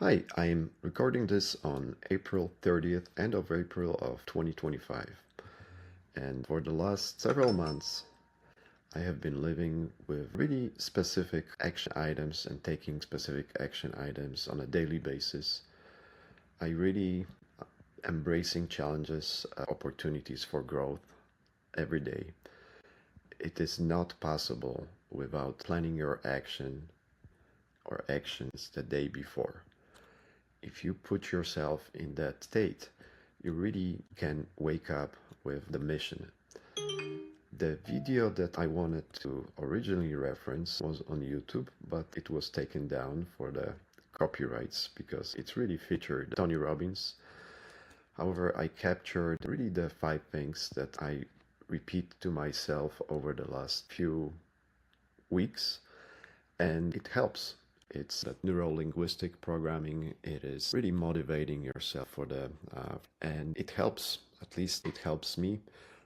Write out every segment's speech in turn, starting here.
Hi, I'm recording this on April 30th, end of April of 2025. And for the last several months, I have been living with really specific action items and taking specific action items on a daily basis. I really embracing challenges, opportunities for growth every day. It is not possible without planning your action or actions the day before. If you put yourself in that state, you really can wake up with the mission. The video that I wanted to originally reference was on YouTube, but it was taken down for the copyrights because it really featured Tony Robbins. However, I captured really the 5 things that I repeat to myself over the last few weeks, and it helps. It's that neuro-linguistic programming. It is really motivating yourself for and it helps. At least it helps me.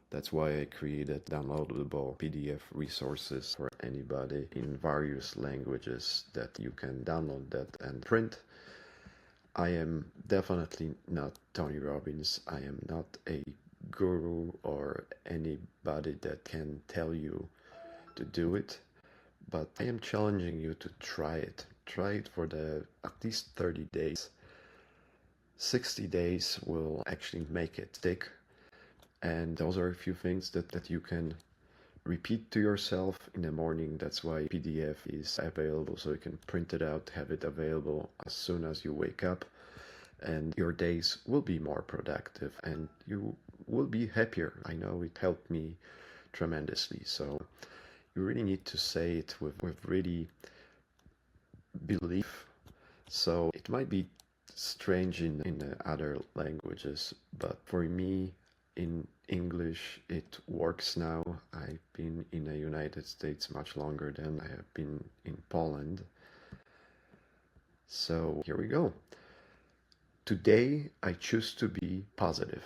That's why I created downloadable PDF resources for anybody in various languages that you can download that and print. I am definitely not Tony Robbins. I am not a guru or anybody that can tell you to do it, but I am challenging you to try it. Try it for the at least 30 days. 60 days will actually make it stick. And those are a few things that you can repeat to yourself in the morning. That's why PDF is available, so you can print it out, have it available as soon as you wake up, and your days will be more productive and you will be happier. I know it helped me tremendously. So you really need to say it with really belief. So it might be strange in other languages, but for me, in English, it works now. I've been in the United States much longer than I have been in Poland. So here we go. Today, I choose to be positive.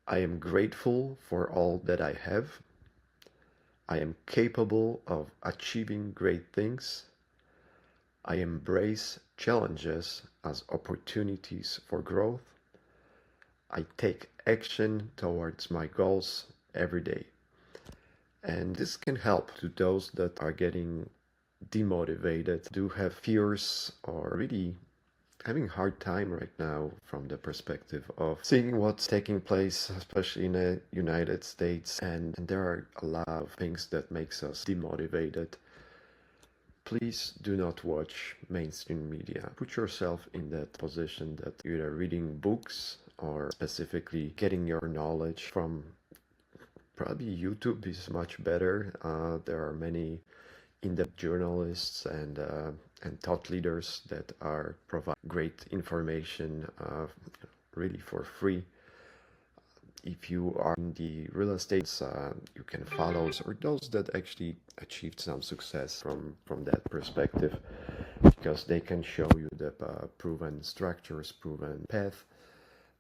I am grateful for all that I have. I am capable of achieving great things. I embrace challenges as opportunities for growth. I take action towards my goals every day. And this can help to those that are getting demotivated, do have fears, or really having a hard time right now from the perspective of seeing what's taking place, especially in the United States. And there are a lot of things that makes us demotivated. Please do not watch mainstream media. Put yourself in that position that you're either reading books or specifically getting your knowledge from probably YouTube is much better. There are many in-depth journalists and thought leaders that are provide great information really for free. If you are in the real estate, you can follow or those that actually achieved some success from that perspective, because they can show you the proven structures, proven path,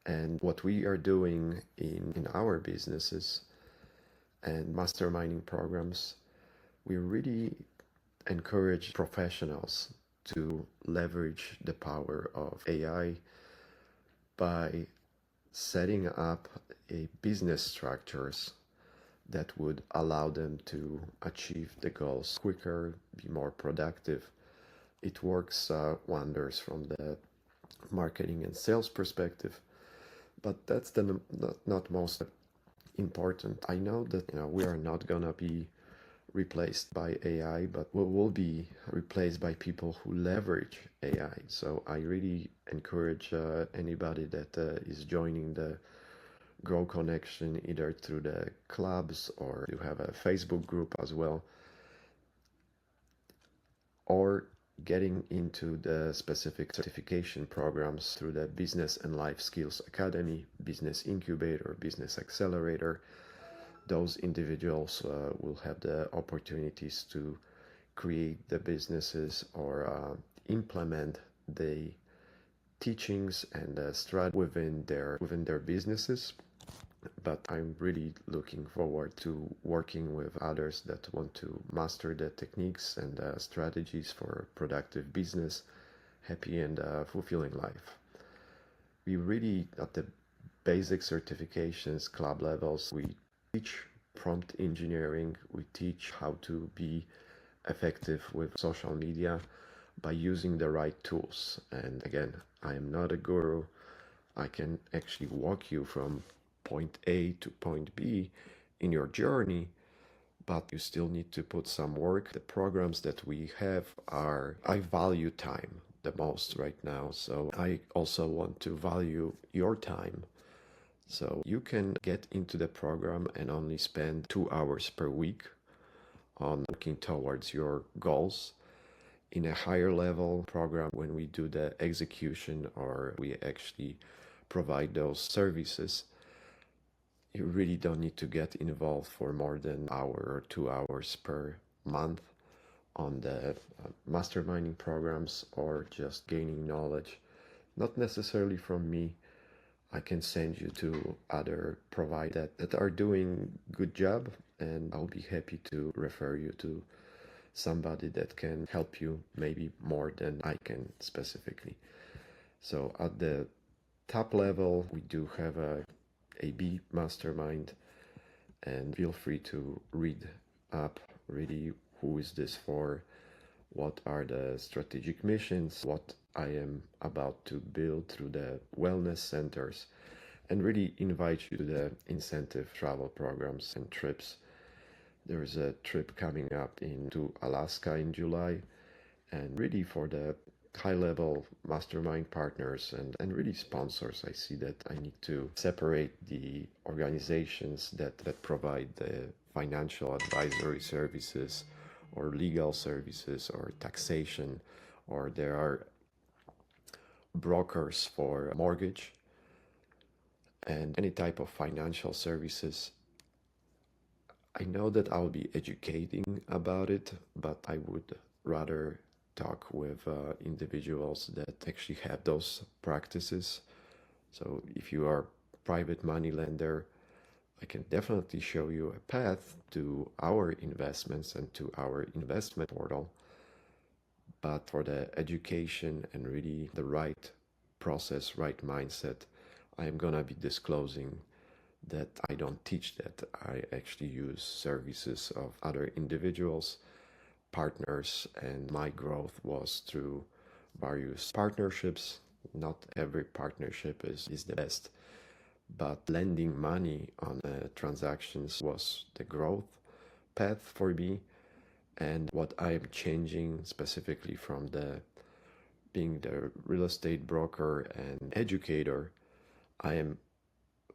and what we are doing in our businesses and masterminding programs. We really encourage professionals to leverage the power of AI by setting up a business structures that would allow them to achieve the goals quicker, be more productive. It works wonders from the marketing and sales perspective, but that's the not most important. I know that we are not gonna be replaced by AI, but we will be replaced by people who leverage AI. So I really encourage anybody that is joining the Grow Connection either through the clubs or you have a Facebook group as well, or getting into the specific certification programs through the Business and Life Skills Academy, Business Incubator, Business Accelerator. Those individuals will have the opportunities to create the businesses or implement the teachings and strategy within their businesses. But I'm really looking forward to working with others that want to master the techniques and strategies for productive business, happy and fulfilling life. We really, at the basic certifications, club levels, we teach prompt engineering, we teach how to be effective with social media by using the right tools. And again, I am not a guru. I can actually walk you from point A to point B in your journey, but you still need to put some work. The programs that we have are, I value time the most right now. So I also want to value your time. So you can get into the program and only spend 2 hours per week on working towards your goals. In a higher level program, when we do the execution or we actually provide those services, you really don't need to get involved for more than an hour or 2 hours per month on the masterminding programs or just gaining knowledge. Not necessarily from me. I can send you to other providers that are doing good job, and I'll be happy to refer you to somebody that can help you maybe more than I can specifically. So at the top level, we do have a AB mastermind, and feel free to read up really who is this for, what are the strategic missions, what I am about to build through the wellness centers, and really invite you to the incentive travel programs and trips. There's a trip coming up into Alaska in July, and really for the high-level mastermind partners and really sponsors, I see that I need to separate the organizations that provide the financial advisory services or legal services or taxation, or there are brokers for mortgage and any type of financial services. I know that I'll be educating about it, but I would rather talk with individuals that actually have those practices. So if you are a private money lender, I can definitely show you a path to our investments and to our investment portal. But for the education and really the right process, right mindset, I am gonna be disclosing that I don't teach that. I actually use services of other individuals, partners, and my growth was through various partnerships. Not every partnership is the best, but lending money on transactions was the growth path for me. And what I am changing specifically from the being the real estate broker and educator, I am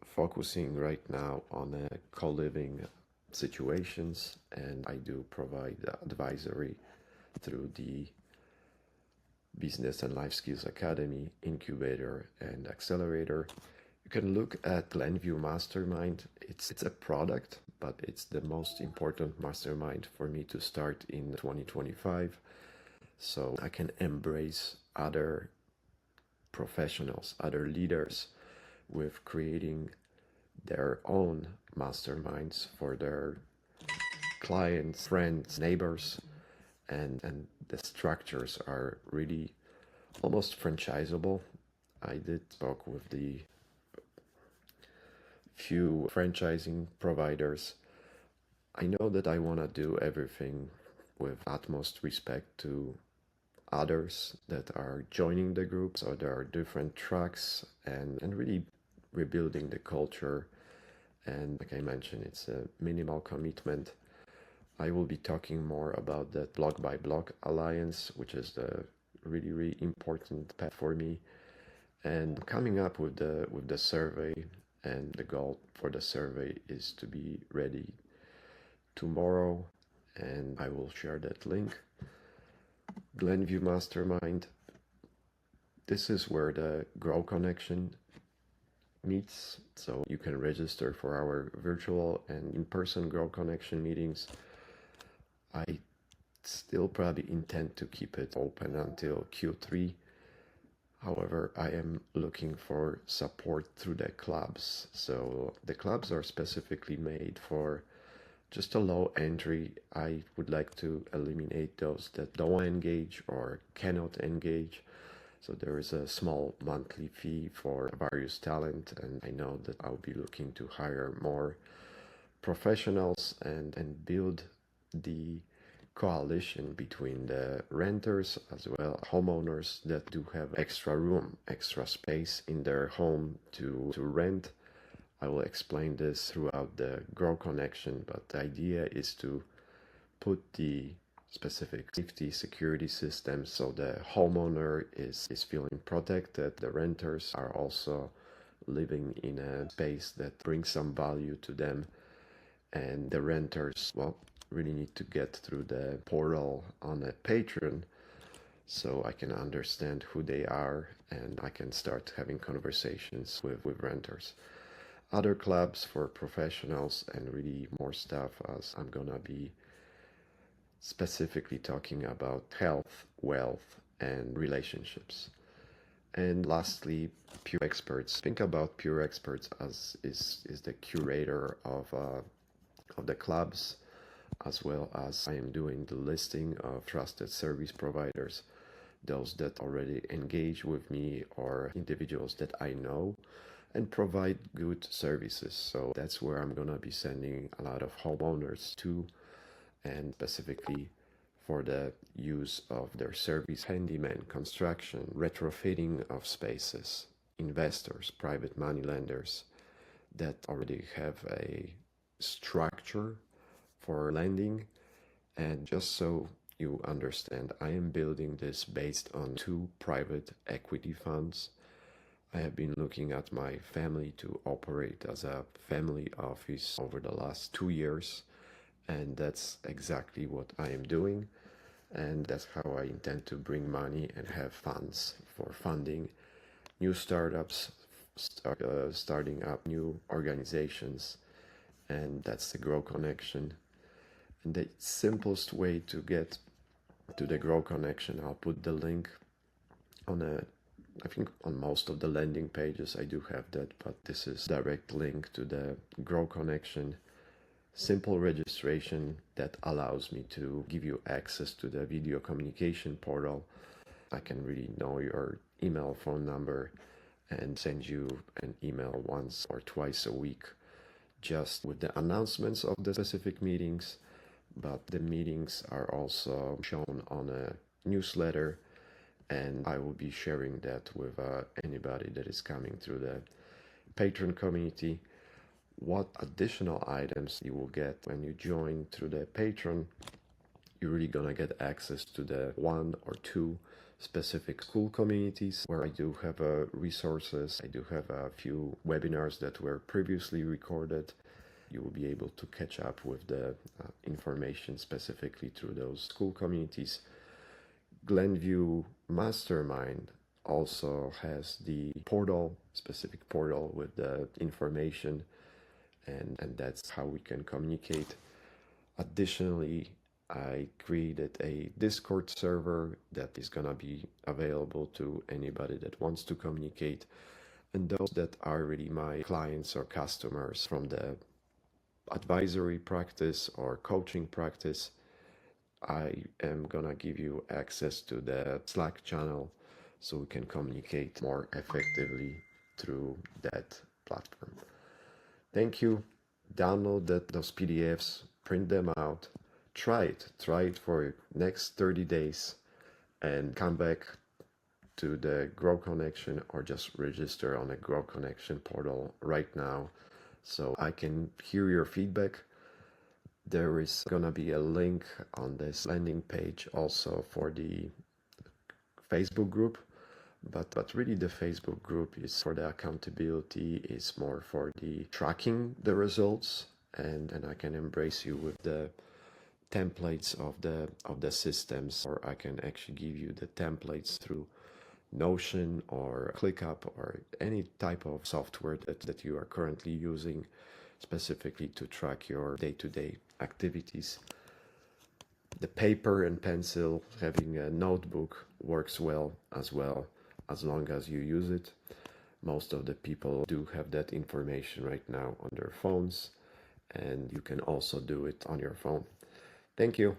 focusing right now on co-living situations, and I do provide advisory through the Business and Life Skills Academy, Incubator, and Accelerator. You can look at Glenview Mastermind. It's a product, but it's the most important mastermind for me to start in 2025. So I can embrace other professionals, other leaders with creating their own masterminds for their clients, friends, neighbors, and the structures are really almost franchisable. I did talk with the few franchising providers. I know that I want to do everything with utmost respect to others that are joining the group. So there are different tracks and really rebuilding the culture. And like I mentioned, it's a minimal commitment. I will be talking more about that block by block alliance, which is the really, really important path for me. And coming up with the survey, and the goal for the survey is to be ready tomorrow, and I will share that link. Glenview Mastermind. This is where the Grow Connection meets. So you can register for our virtual and in-person Grow Connection meetings. I still probably intend to keep it open until Q3. However, I am looking for support through the clubs. So the clubs are specifically made for just a low entry. I would like to eliminate those that don't engage or cannot engage. So there is a small monthly fee for various talent, and I know that I'll be looking to hire more professionals and build the coalition between the renters as well as homeowners that do have extra room, extra space in their home to rent. I will explain this throughout the Grow Connection, but the idea is to put the specific safety security systems so the homeowner is feeling protected. The renters are also living in a space that brings some value to them, and the renters, well, really need to get through the portal on a Patreon so I can understand who they are and I can start having conversations with renters. Other clubs for professionals and really more stuff, as I'm gonna be specifically talking about health, wealth, and relationships. And lastly, Pure Experts. Think about Pure Experts as is the curator of the clubs, as well as I am doing the listing of trusted service providers, those that already engage with me or individuals that I know and provide good services. So that's where I'm gonna be sending a lot of homeowners to, and specifically for the use of their service: handyman, construction, retrofitting of spaces, investors, private money lenders that already have a structure for lending. And just so you understand, I am building this based on two private equity funds. I have been looking at my family to operate as a family office over the last 2 years, and that's exactly what I am doing. And that's how I intend to bring money and have funds for funding new startups, starting up new organizations. And that's the Grow Connection. And the simplest way to get to the Grow Connection, I'll put the link I think on most of the landing pages I do have that, but this is direct link to the Grow Connection. Simple registration that allows me to give you access to the video communication portal. I can really know your email, phone number, and send you an email once or twice a week just with the announcements of the specific meetings. But the meetings are also shown on a newsletter, and I will be sharing that with anybody that is coming through the Patreon community. What additional items you will get when you join through the Patreon: you're really gonna get access to the 1 or 2 specific school communities where I do have resources. I do have a few webinars that were previously recorded. You will be able to catch up with the information specifically through those school communities. Glenview Mastermind also has the portal, specific portal with the information, and that's how we can communicate. Additionally, I created a Discord server that is gonna be available to anybody that wants to communicate, and those that are really my clients or customers from the advisory practice or coaching practice. I am gonna give you access to the Slack channel so we can communicate more effectively through that platform. Thank you. Download those PDFs, print them out, try it for next 30 days, and come back to the Grow Connection or just register on the Grow Connection portal right now so I can hear your feedback. There is gonna be a link on this landing page also for the Facebook group, but really the Facebook group is for the accountability, is more for the tracking the results, and I can embrace you with the templates of the systems, or I can actually give you the templates through Notion or ClickUp or any type of software that you are currently using specifically to track your day-to-day activities. The paper and pencil, having a notebook works well, as long as you use it. Most of the people do have that information right now on their phones, and you can also do it on your phone. Thank you.